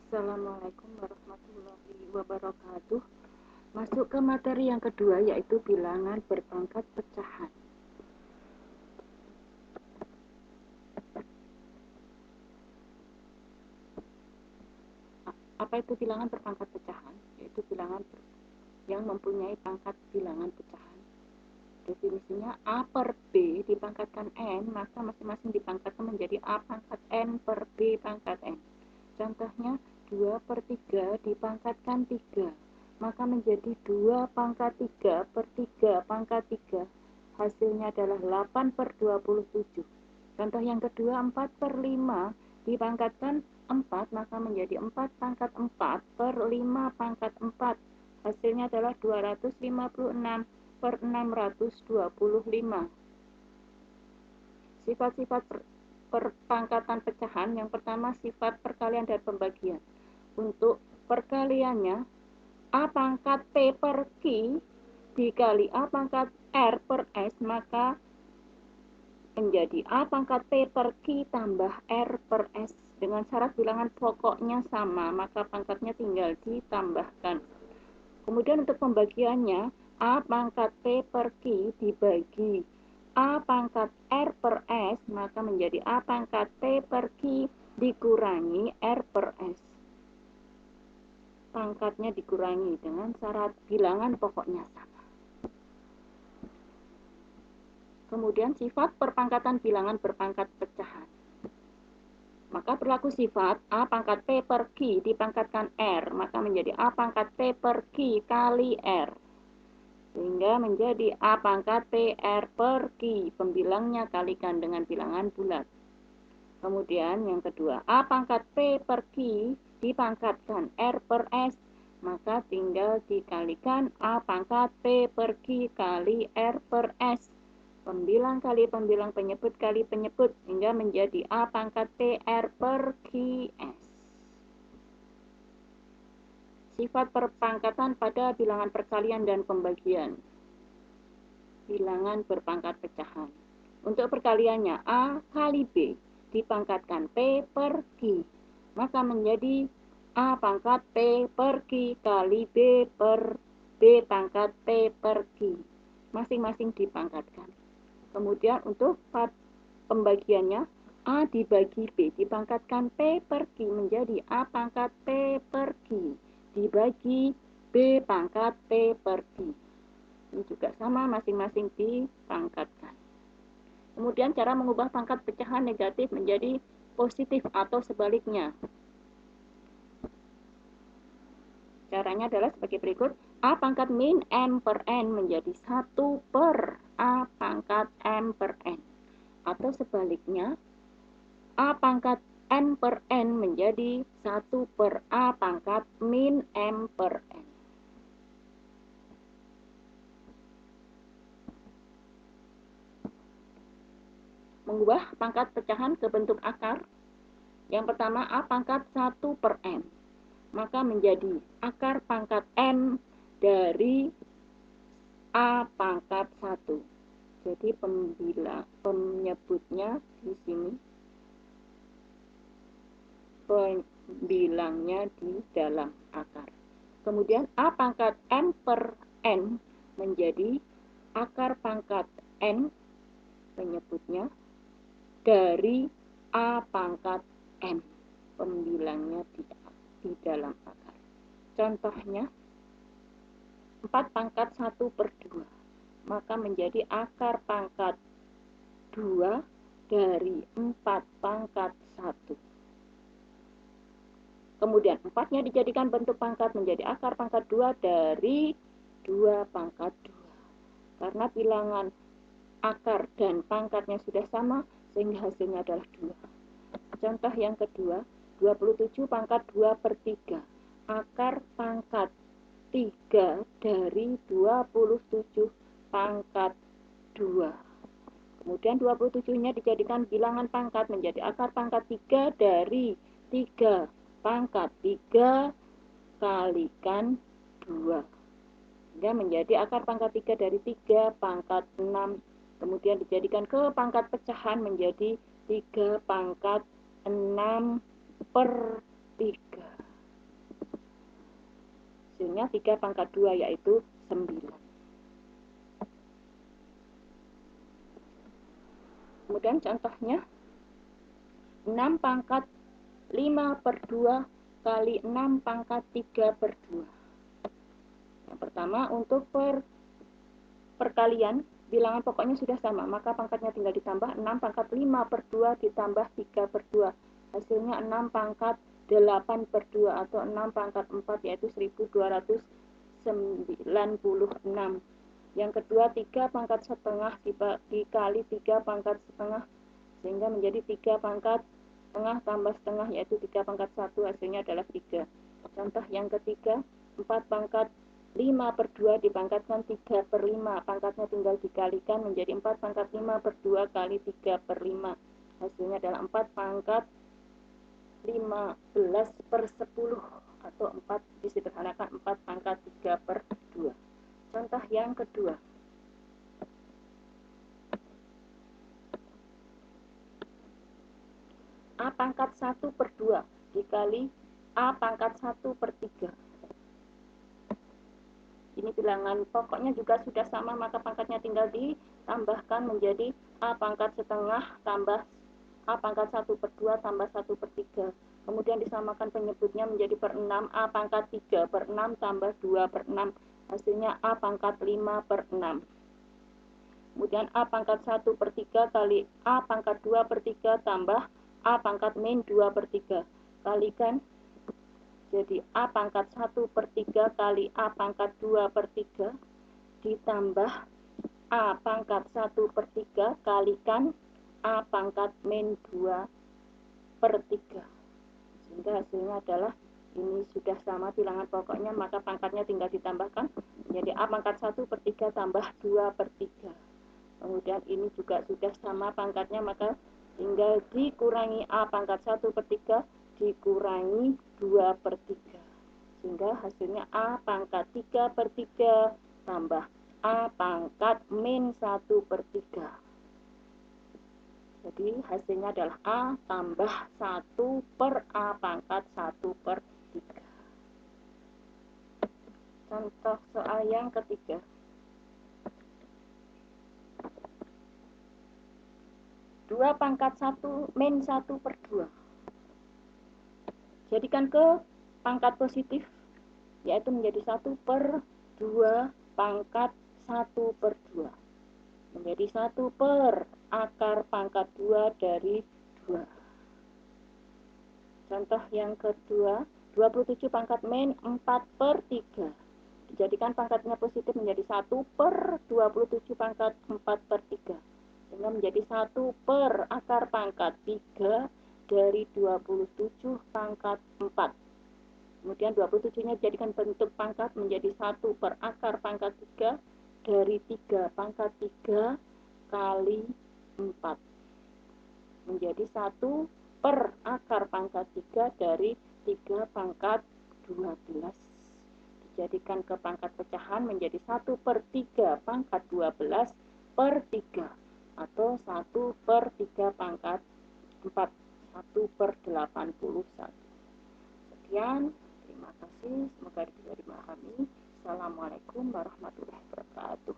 Assalamualaikum warahmatullahi wabarakatuh. Masuk ke materi yang kedua, yaitu bilangan berpangkat pecahan. Apa itu bilangan berpangkat pecahan? Yaitu bilangan yang mempunyai pangkat bilangan pecahan. Definisinya A per B dipangkatkan N, maka masing-masing dipangkatkan menjadi A pangkat N per B pangkat N. Contohnya 2 per 3 dipangkatkan 3, maka menjadi 2 pangkat 3 per 3 pangkat 3. Hasilnya adalah 8 per 27. Contoh yang kedua, 4 per 5 dipangkatkan 4, maka menjadi 4 pangkat 4 per 5 pangkat 4. Hasilnya adalah 256 per 625. Sifat-sifat perpangkatan pecahan. Yang pertama, sifat perkalian dan pembagian. Untuk perkaliannya, A pangkat P per Q dikali A pangkat R per S, maka menjadi A pangkat P per Q tambah R per S. Dengan syarat bilangan pokoknya sama, maka pangkatnya tinggal ditambahkan. Kemudian untuk pembagiannya, A pangkat P per Q dibagi A pangkat R per S, maka menjadi A pangkat P per Q dikurangi R per S. Pangkatnya dikurangi dengan syarat bilangan pokoknya sama. Kemudian sifat perpangkatan bilangan berpangkat pecahan. Maka berlaku sifat A pangkat P per Q dipangkatkan R, maka menjadi A pangkat P per Q kali R. Sehingga menjadi A pangkat PR per Q, pembilangnya kalikan dengan bilangan bulat. Kemudian yang kedua, A pangkat P per Q dipangkatkan R per S, maka tinggal dikalikan A pangkat P per Q kali R per S. Pembilang kali pembilang, penyebut kali penyebut, hingga menjadi A pangkat PR per QS. Sifat perpangkatan pada bilangan perkalian dan pembagian. Bilangan berpangkat pecahan. Untuk perkaliannya, A kali B dipangkatkan P per Q, maka menjadi A pangkat P per Q kali B per B pangkat P per Q. Masing-masing dipangkatkan. Kemudian untuk pembagiannya, A dibagi B dipangkatkan P per Q menjadi A pangkat P per Q dibagi B pangkat P per Q. Ini juga sama, masing-masing dipangkatkan. Kemudian cara mengubah pangkat pecahan negatif menjadi positif atau sebaliknya. Caranya adalah sebagai berikut. A pangkat min M per N menjadi 1 per A pangkat M per N. Atau sebaliknya, A pangkat N per N menjadi 1 per A pangkat min M per N. Mengubah pangkat pecahan ke bentuk akar. Yang pertama, A pangkat 1 per N. Maka menjadi akar pangkat M dari A pangkat 1. Jadi penyebutnya di sini, pembilangnya di dalam akar. Kemudian A pangkat M per N menjadi akar pangkat N, penyebutnya, dari A pangkat M, pembilangnya di dalam akar. Contohnya, 4 pangkat 1 per 2, maka menjadi akar pangkat 2 dari 4 pangkat 1. Kemudian 4-nya dijadikan bentuk pangkat menjadi akar pangkat 2 dari 2 pangkat 2. Karena bilangan akar dan pangkatnya sudah sama, sehingga hasilnya adalah 2. Contoh yang kedua, 27 pangkat 2 per 3. Akar pangkat 3 dari 27 pangkat 2. Kemudian 27-nya dijadikan bilangan pangkat menjadi akar pangkat 3 dari 3 pangkat 3 kalikan 2. Sehingga menjadi akar pangkat 3 dari 3 pangkat 6. Kemudian dijadikan ke pangkat pecahan menjadi 3 pangkat 6 per 3. Hasilnya 3 pangkat 2 yaitu 9. Kemudian contohnya 6 pangkat 5 per 2 kali 6 pangkat 3 per 2. Yang pertama, untuk perkalian bilangan pokoknya sudah sama, maka pangkatnya tinggal ditambah. 6 pangkat 5 per 2 ditambah 3 per 2. Hasilnya 6 pangkat 8 per 2 atau 6 pangkat 4 yaitu 1296. Yang kedua, 3 pangkat setengah dikali 3 pangkat setengah sehingga menjadi 3 pangkat setengah tambah setengah yaitu 3 pangkat 1, hasilnya adalah 3. Contoh yang ketiga, 4 pangkat 5 per 2 dipangkatkan 3 per 5, pangkatnya tinggal dikalikan menjadi 4 pangkat 5 per 2 kali 3 per 5. Hasilnya adalah 4 pangkat 15 per 10 atau 4 disederhanakan 4 pangkat 3 per 2. Contoh yang kedua, A pangkat 1 per 2 dikali A pangkat 1 per 3. Ini bilangan pokoknya juga sudah sama, maka pangkatnya tinggal ditambahkan menjadi A pangkat setengah tambah A pangkat 1 per 2 tambah 1 per 3. Kemudian disamakan penyebutnya menjadi per 6, A pangkat 3 per 6 tambah 2 per 6. Hasilnya A pangkat 5 per 6. Kemudian A pangkat 1 per 3 kali A pangkat 2 per 3 tambah A pangkat min 2 per 3. Kalikan jadi A pangkat 1 per 3 kali A pangkat 2 per 3 ditambah A pangkat 1 per 3 kalikan A pangkat min 2 per 3. Sehingga hasilnya adalah ini sudah sama bilangan pokoknya, maka pangkatnya tinggal ditambahkan menjadi A pangkat 1 per 3 tambah 2 per 3. Kemudian ini juga sudah sama pangkatnya, maka tinggal dikurangi A pangkat 1 per 3 dikurangi 2 per 3. Sehingga hasilnya A pangkat 3 per 3 tambah A pangkat min 1 per 3. Jadi hasilnya adalah A tambah 1 per A pangkat 1 per 3. Contoh soal yang ketiga. Dua pangkat 1 min 1 per 2. Jadikan ke pangkat positif, yaitu menjadi 1 per 2 pangkat 1 per 2. Menjadi 1 per akar pangkat 2 dari 2. Contoh yang kedua, 27 pangkat min 4 per 3. Dijadikan pangkatnya positif menjadi 1 per 27 pangkat 4 per 3. Sehingga menjadi 1 per akar pangkat 3 dari 27 pangkat 4. Kemudian 27-nya dijadikan bentuk pangkat menjadi 1 per akar pangkat 3 dari 3 pangkat 3 kali 4. Menjadi 1 per akar pangkat 3 dari 3 pangkat 12. Dijadikan ke pangkat pecahan menjadi 1 per 3 pangkat 12 per 3. Atau 1 per 3 pangkat 4. 1 per 81. Sekian. Terima kasih, semoga bisa dipahami. Assalamualaikum warahmatullahi wabarakatuh.